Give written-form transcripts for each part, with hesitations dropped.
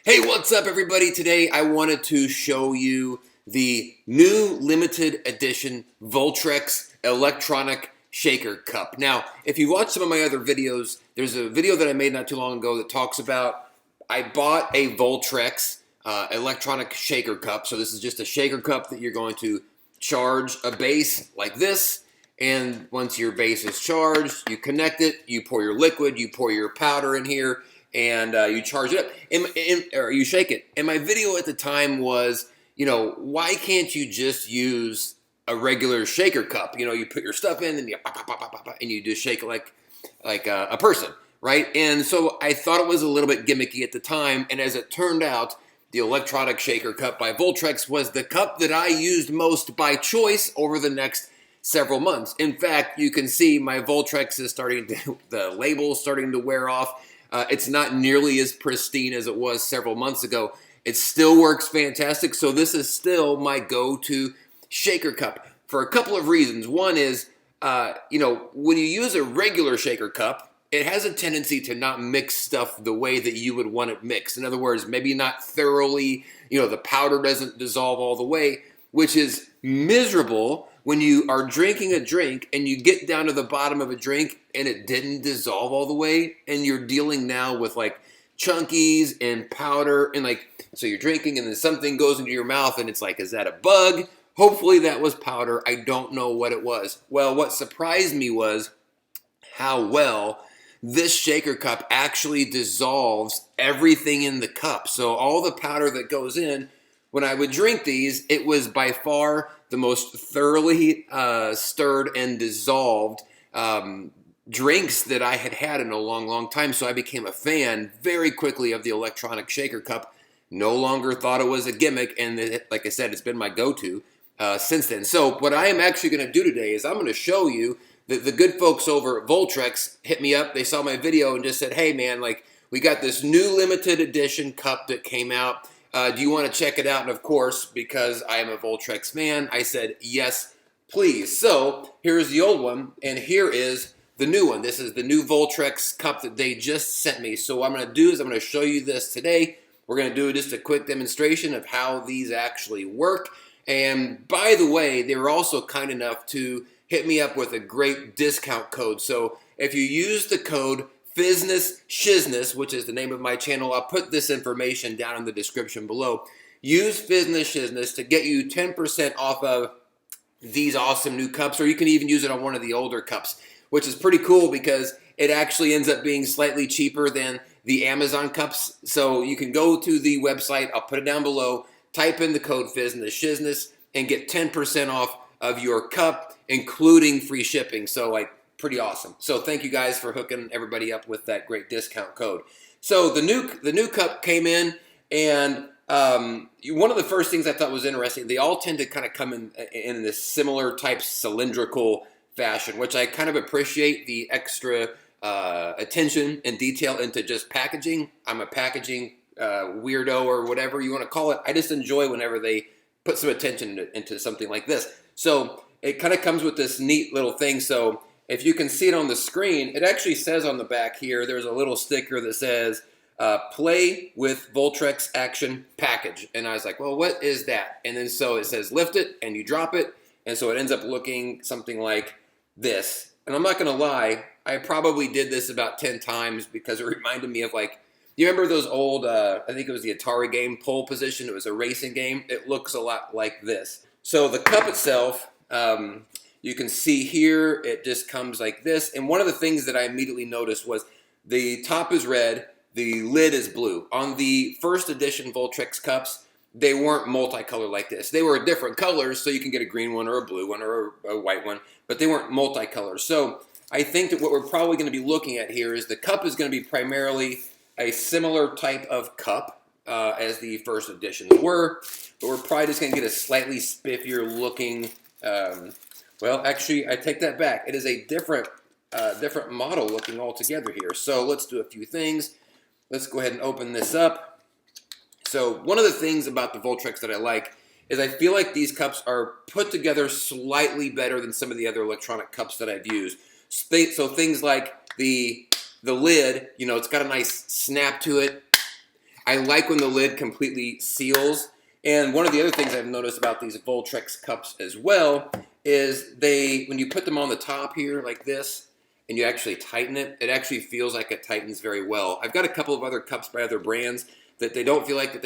Hey, what's up everybody? Today I wanted to show you the new limited edition Voltrx electronic shaker cup. Now, if you watch some of my other videos, there's a video that I made not too long ago that talks about I bought a Voltrx electronic shaker cup. So this is just a shaker cup that you're going to charge a base like this. And once your base is charged, you connect it, you pour your liquid, you pour your powder in here, and you charge it up, or you shake it. And my video at the time was, why can't you just use a regular shaker cup? You put your stuff in, and you pop, pop, pop, pop, pop, and you just shake it like a person, right? And so I thought it was a little bit gimmicky at the time, and as it turned out, the electronic shaker cup by Voltrx was the cup that I used most by choice over the next several months. In fact, you can see my Voltrx is the label's starting to wear off. It's not nearly as pristine as it was several months ago. It still works fantastic. So this is still my go-to shaker cup for a couple of reasons. One is, when you use a regular shaker cup, it has a tendency to not mix stuff the way that you would want it mixed. In other words, maybe not thoroughly, the powder doesn't dissolve all the way, which is miserable when you are drinking a drink and you get down to the bottom of a drink and it didn't dissolve all the way, and you're dealing now with like chunkies and powder, and so you're drinking and then something goes into your mouth and it's like, is that a bug? Hopefully that was powder. I don't know what it was. Well, what surprised me was how well this shaker cup actually dissolves everything in the cup. So all the powder that goes in, when I would drink these, it was by far the most thoroughly stirred and dissolved drinks that I had had in a long, long time. So I became a fan very quickly of the electronic shaker cup. No longer thought it was a gimmick, and like I said, it's been my go-to since then. So what I am actually going to do today is I'm going to show you the good folks over at Voltrx hit me up. They saw my video and just said, hey man, we got this new limited edition cup that came out. Do you want to check it out? And of course, because I am a Voltrx fan, I said, yes, please. So here's the old one, and here is the new one. This is the new Voltrx cup that they just sent me. So what I'm going to do is I'm going to show you this today. We're going to do just a quick demonstration of how these actually work. And by the way, they were also kind enough to hit me up with a great discount code. So if you use the code Shizness, which is the name of my channel, I'll put this information down in the description below. Use Shizness to get you 10% off of these awesome new cups, or you can even use it on one of the older cups, which is pretty cool because it actually ends up being slightly cheaper than the Amazon cups. So you can go to the website, I'll put it down below, type in the code Shizness, and get 10% off of your cup, including free shipping. So pretty awesome. So thank you guys for hooking everybody up with that great discount code. So the new cup came in, and one of the first things I thought was interesting, they all tend to kind of come in this similar type cylindrical fashion, which I kind of appreciate the extra attention and detail into just packaging. I'm a packaging weirdo, or whatever you want to call it. I just enjoy whenever they put some attention into something like this. So it kind of comes with this neat little thing. So if you can see it on the screen, it actually says on the back here, there's a little sticker that says, play with Voltrx Action Package. And I was like, well, what is that? And then so it says lift it and you drop it. And so it ends up looking something like this. And I'm not going to lie, I probably did this about 10 times because it reminded me of you remember those old, I think it was the Atari game, Pole Position? It was a racing game. It looks a lot like this. So the cup itself, you can see here, it just comes like this. And one of the things that I immediately noticed was the top is red, the lid is blue. On the first edition Voltrx cups, they weren't multicolored like this. They were different colors, so you can get a green one or a blue one or a white one, but they weren't multicolors. So I think that what we're probably going to be looking at here is the cup is going to be primarily a similar type of cup as the first editions were, but we're probably just going to get a slightly spiffier looking, well, actually, I take that back. It is a different model looking altogether here. So let's do a few things. Let's go ahead and open this up. So one of the things about the Voltrx that I like is I feel like these cups are put together slightly better than some of the other electronic cups that I've used. So things like the lid, it's got a nice snap to it. I like when the lid completely seals. And one of the other things I've noticed about these Voltrx cups as well is when you put them on the top here like this, and you actually tighten it, it actually feels like it tightens very well. I've got a couple of other cups by other brands that they don't feel like that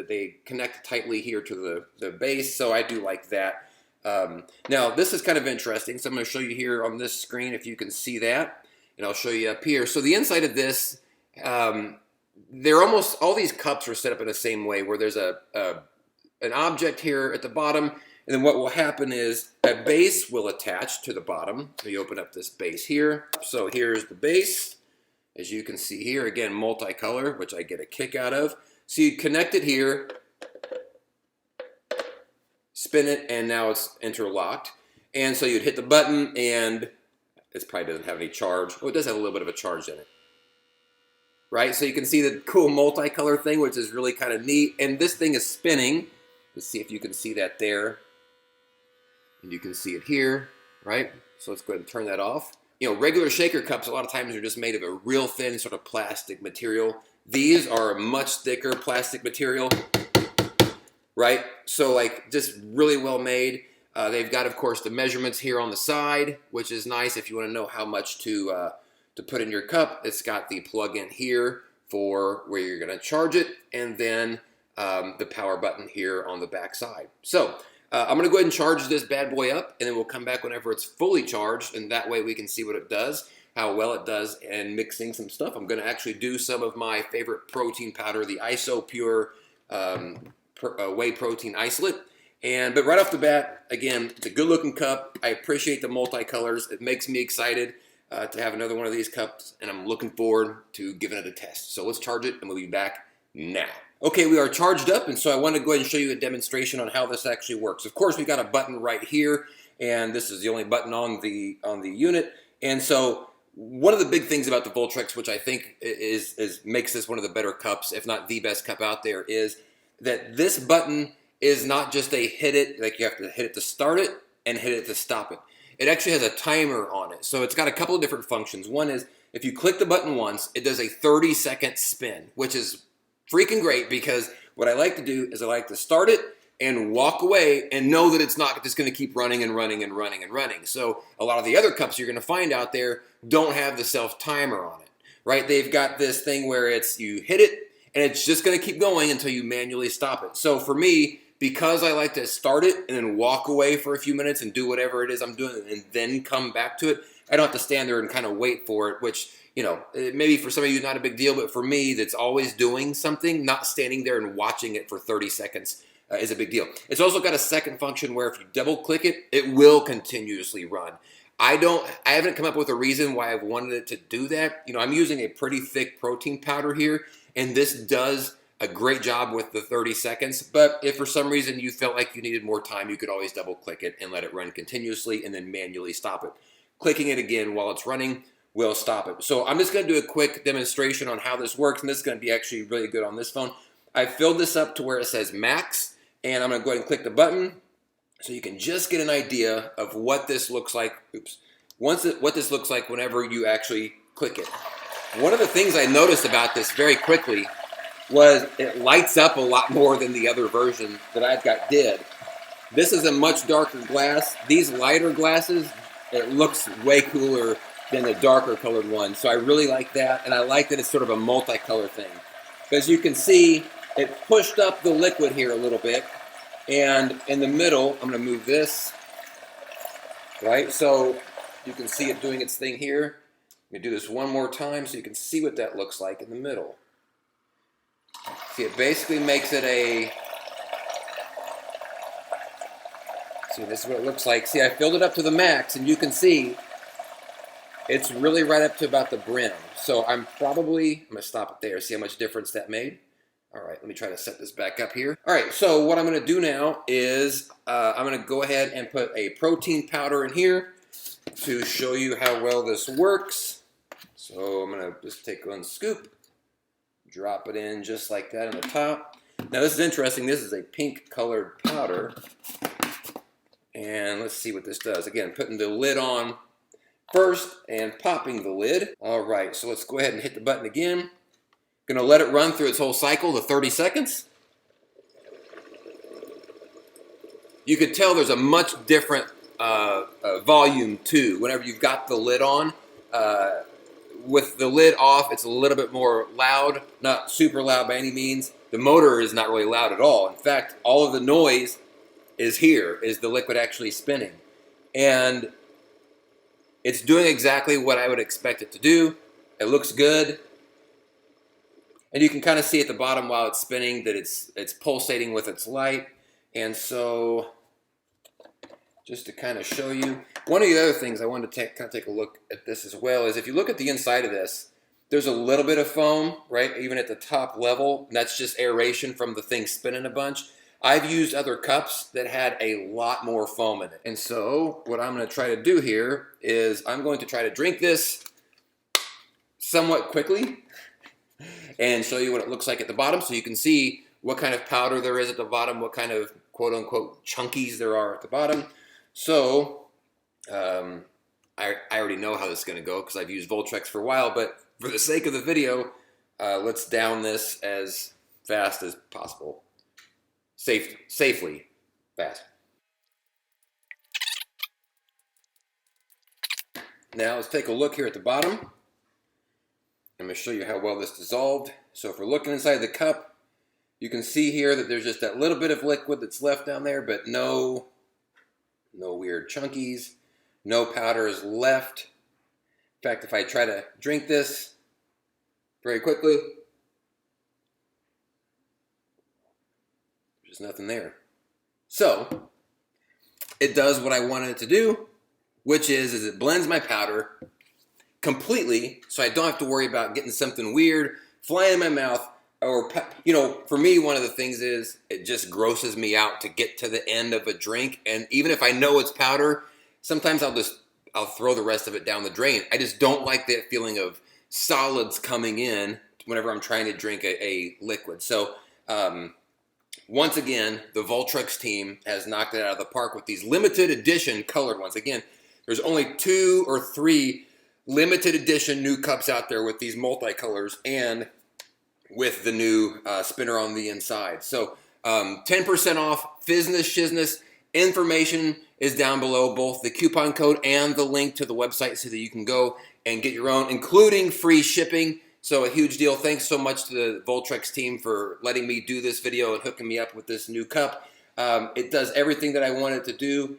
they connect tightly here to the base, so I do like that. Now this is kind of interesting, so I'm going to show you here on this screen if you can see that, and I'll show you up here. So the inside of this, they're almost all these cups are set up in the same way, where there's an object here at the bottom. And then what will happen is a base will attach to the bottom. So you open up this base here. So here's the base. As you can see here, again, multicolor, which I get a kick out of. So you connect it here, spin it, and now it's interlocked. And so you'd hit the button, and this probably doesn't have any charge. Oh, it does have a little bit of a charge in it. Right? So you can see the cool multicolor thing, which is really kind of neat. And this thing is spinning. Let's see if you can see that there. And you can see it here, right? So let's go ahead and turn that off. You know, regular shaker cups, a lot of times are just made of a real thin sort of plastic material. These are a much thicker plastic material, right? So like just really well made. They've got, of course, the measurements here on the side, which is nice if you want to know how much to put in your cup. It's got the plug-in here for where you're going to charge it, and then the power button here on the back side. So I'm going to go ahead and charge this bad boy up, and then we'll come back whenever it's fully charged, and that way we can see what it does, how well it does, and mixing some stuff. I'm going to actually do some of my favorite protein powder, the ISO Pure Whey Protein Isolate. But right off the bat, again, it's a good-looking cup. I appreciate the multicolors. It makes me excited to have another one of these cups, and I'm looking forward to giving it a test. So let's charge it, and we'll be back now. Okay, we are charged up, and so I want to go ahead and show you a demonstration on how this actually works. Of course, we've got a button right here, and this is the only button on the unit. And so one of the big things about the Voltrx, which I think makes this one of the better cups, if not the best cup out there, is that this button is not just a hit it, like you have to hit it to start it and hit it to stop it. It actually has a timer on it. So it's got a couple of different functions. One is if you click the button once, it does a 30-second spin, which is freaking great, because what I like to do is I like to start it and walk away and know that it's not just going to keep running and running and running and running. So a lot of the other cups you're going to find out there don't have the self timer on it, right? They've got this thing where you hit it and it's just going to keep going until you manually stop it. So for me, because I like to start it and then walk away for a few minutes and do whatever it is I'm doing and then come back to it, I don't have to stand there and kind of wait for it, which, you know, maybe for some of you not a big deal, but for me that's always doing something, not standing there and watching it for 30 seconds is a big deal. It's also got a second function where if you double click it, it will continuously run. I haven't come up with a reason why I've wanted it to do that. You know, I'm using a pretty thick protein powder here, and this does a great job with the 30 seconds. But if for some reason you felt like you needed more time, you could always double click it and let it run continuously and then manually stop it. Clicking it again while it's running will stop it. So I'm just going to do a quick demonstration on how this works, and this is going to be actually really good on this phone. I filled this up to where it says max, and I'm going to go ahead and click the button so you can just get an idea of what this looks like. What this looks like whenever you actually click it. One of the things I noticed about this very quickly was it lights up a lot more than the other version that I've got did. This is a much darker glass. These lighter glasses, it looks way cooler than the darker colored one. So I really like that, and I like that it's sort of a multicolor thing. As you can see, it pushed up the liquid here a little bit, and in the middle, I'm going to move this, right? So you can see it doing its thing here. Let me do this one more time so you can see what that looks like in the middle. See, it basically makes it see, this is what it looks like. See, I filled it up to the max, and you can see it's really right up to about the brim. So I'm going to stop it there. See how much difference that made? All right, let me try to set this back up here. All right, so what I'm going to do now is I'm going to go ahead and put a protein powder in here to show you how well this works. So I'm going to just take one scoop, drop it in just like that on the top. Now this is interesting. This is a pink colored powder. And let's see what this does. Again, putting the lid on first and popping the lid. All right, so let's go ahead and hit the button again. Gonna let it run through its whole cycle, the 30 seconds. You could tell there's a much different volume too whenever you've got the lid on. With the lid off, it's a little bit more loud, not super loud by any means. The motor is not really loud at all. In fact, all of the noise is here, is the liquid actually spinning. And it's doing exactly what I would expect it to do. It looks good. And you can kind of see at the bottom while it's spinning that it's pulsating with its light. And so, just to kind of show you, one of the other things I wanted to kind of take a look at this as well is if you look at the inside of this, there's a little bit of foam, right? Even at the top level, and that's just aeration from the thing spinning a bunch. I've used other cups that had a lot more foam in it. And so what I'm going to try to do here is I'm going to try to drink this somewhat quickly and show you what it looks like at the bottom so you can see what kind of powder there is at the bottom, what kind of quote-unquote chunkies there are at the bottom. So I already know how this is going to go because I've used Voltrx for a while, but for the sake of the video, let's down this as fast as possible. Safely fast. Now let's take a look here at the bottom. I'm going to show you how well this dissolved. So if we're looking inside the cup, you can see here that there's just that little bit of liquid that's left down there, but no weird chunkies, no powder is left. In fact, if I try to drink this very quickly, there's nothing there. So it does what I wanted it to do, which is it blends my powder completely, so I don't have to worry about getting something weird flying in my mouth. Or, you know, for me, one of the things is it just grosses me out to get to the end of a drink. And even if I know it's powder, sometimes I'll throw the rest of it down the drain. I just don't like that feeling of solids coming in whenever I'm trying to drink a liquid. So, once again, the Voltrx team has knocked it out of the park with these limited edition colored ones. Again, there's only 2 or 3 limited edition new cups out there with these multicolors and with the new spinner on the inside. So 10% off, Fizzness Shizness. Information is down below, both the coupon code and the link to the website so that you can go and get your own, including free shipping. So a huge deal. Thanks so much to the Voltrx team for letting me do this video and hooking me up with this new cup. It does everything that I want it to do,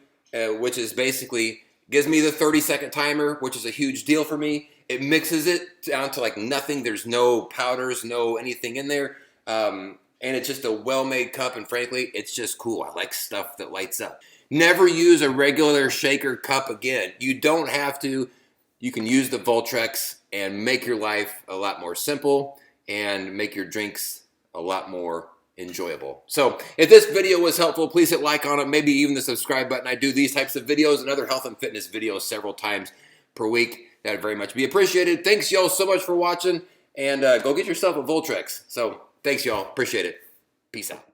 which is basically gives me the 30-second timer, which is a huge deal for me. It mixes it down to like nothing. There's no powders, no anything in there. And it's just a well-made cup, and frankly, it's just cool. I like stuff that lights up. Never use a regular shaker cup again. You don't have to. You can use the Voltrx and make your life a lot more simple and make your drinks a lot more enjoyable. So if this video was helpful, please hit like on it, maybe even the subscribe button. I do these types of videos and other health and fitness videos several times per week. That would very much be appreciated. Thanks y'all so much for watching, and go get yourself a Voltrx. So thanks y'all, appreciate it. Peace out.